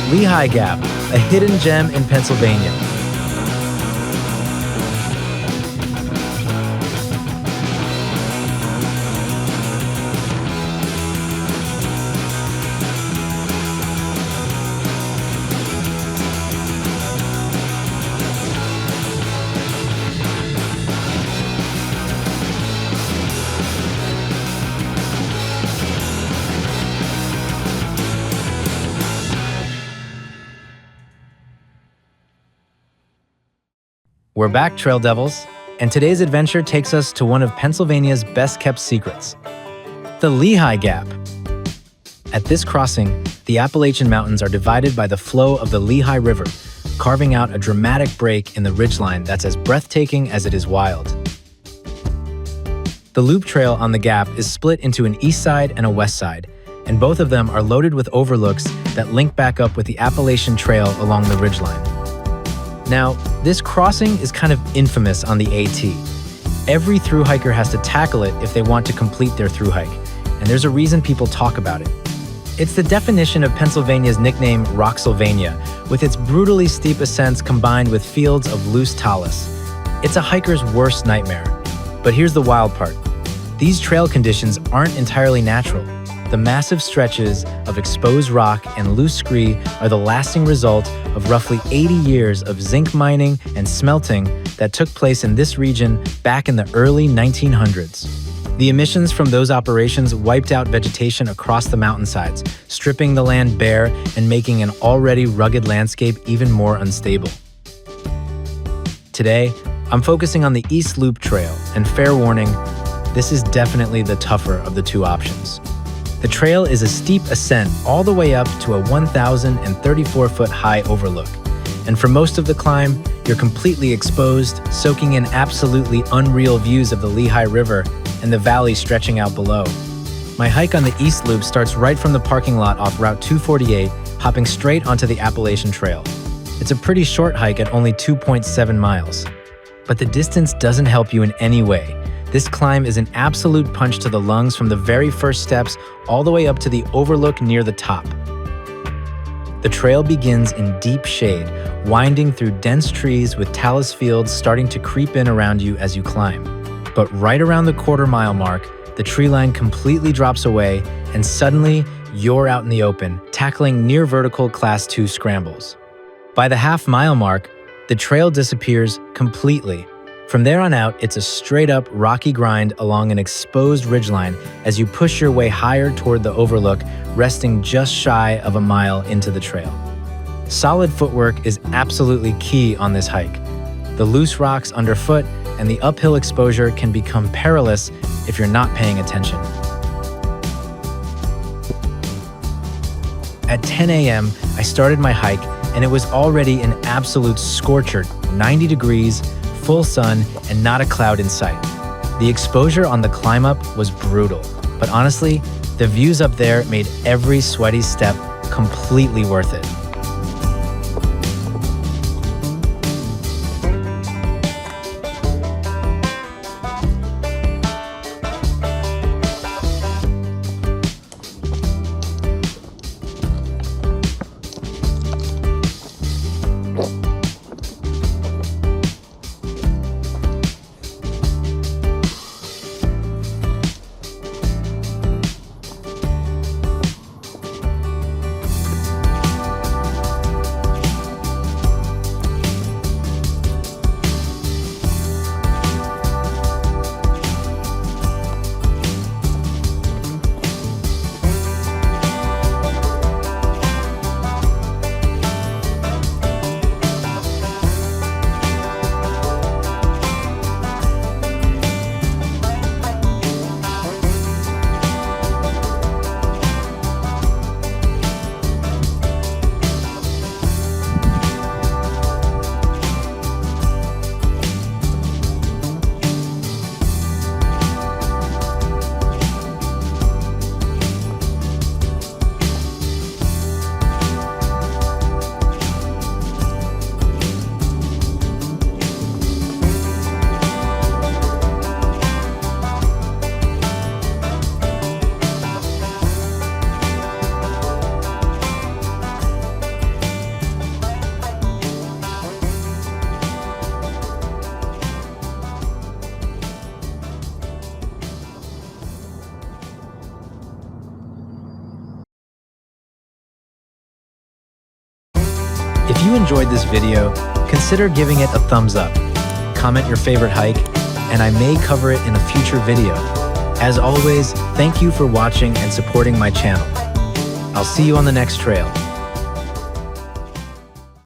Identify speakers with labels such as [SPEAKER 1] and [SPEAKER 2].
[SPEAKER 1] Lehigh Gap, a hidden gem in Pennsylvania. We're back, Trail Devils, and today's adventure takes us to one of Pennsylvania's best-kept secrets, the Lehigh Gap. At this crossing, the Appalachian Mountains are divided by the flow of the Lehigh River, carving out a dramatic break in the ridgeline that's as breathtaking as it is wild. The loop trail on the Gap is split into an east side and a west side, and both of them are loaded with overlooks that link back up with the Appalachian Trail along the ridgeline. Now, this crossing is kind of infamous on the AT. Every thru hiker has to tackle it if they want to complete their thru hike, and there's a reason people talk about it. It's the definition of Pennsylvania's nickname Rocksylvania, with its brutally steep ascents combined with fields of loose talus. It's a hiker's worst nightmare. But here's the wild part. These trail conditions aren't entirely natural. The massive stretches of exposed rock and loose scree are the lasting result of roughly 80 years of zinc mining and smelting that took place in this region back in the early 1900s. The emissions from those operations wiped out vegetation across the mountainsides, stripping the land bare and making an already rugged landscape even more unstable. Today, I'm focusing on the East Loop Trail, and fair warning, this is definitely the tougher of the two options. The trail is a steep ascent all the way up to a 1,034-foot high overlook. And for most of the climb, you're completely exposed, soaking in absolutely unreal views of the Lehigh River and the valley stretching out below. My hike on the East Loop starts right from the parking lot off Route 248, hopping straight onto the Appalachian Trail. It's a pretty short hike at only 2.7 miles. But the distance doesn't help you in any way. This climb is an absolute punch to the lungs from the very first steps all the way up to the overlook near the top. The trail begins in deep shade, winding through dense trees with talus fields starting to creep in around you as you climb. But right around the quarter-mile mark, the tree line completely drops away, and suddenly you're out in the open, tackling near-vertical Class 2 scrambles. By the half-mile mark, the trail disappears completely. From there on out, it's a straight-up rocky grind along an exposed ridgeline as you push your way higher toward the overlook, resting just shy of a mile into the trail. Solid footwork is absolutely key on this hike. The loose rocks underfoot and the uphill exposure can become perilous if you're not paying attention. At 10 a.m., I started my hike, and it was already an absolute scorcher, 90 degrees, full sun, and not a cloud in sight. The exposure on the climb up was brutal, but honestly, the views up there made every sweaty step completely worth it. If you enjoyed this video, consider giving it a thumbs up. Comment your favorite hike, and I may cover it in a future video. As always, thank you for watching and supporting my channel. I'll see you on the next trail.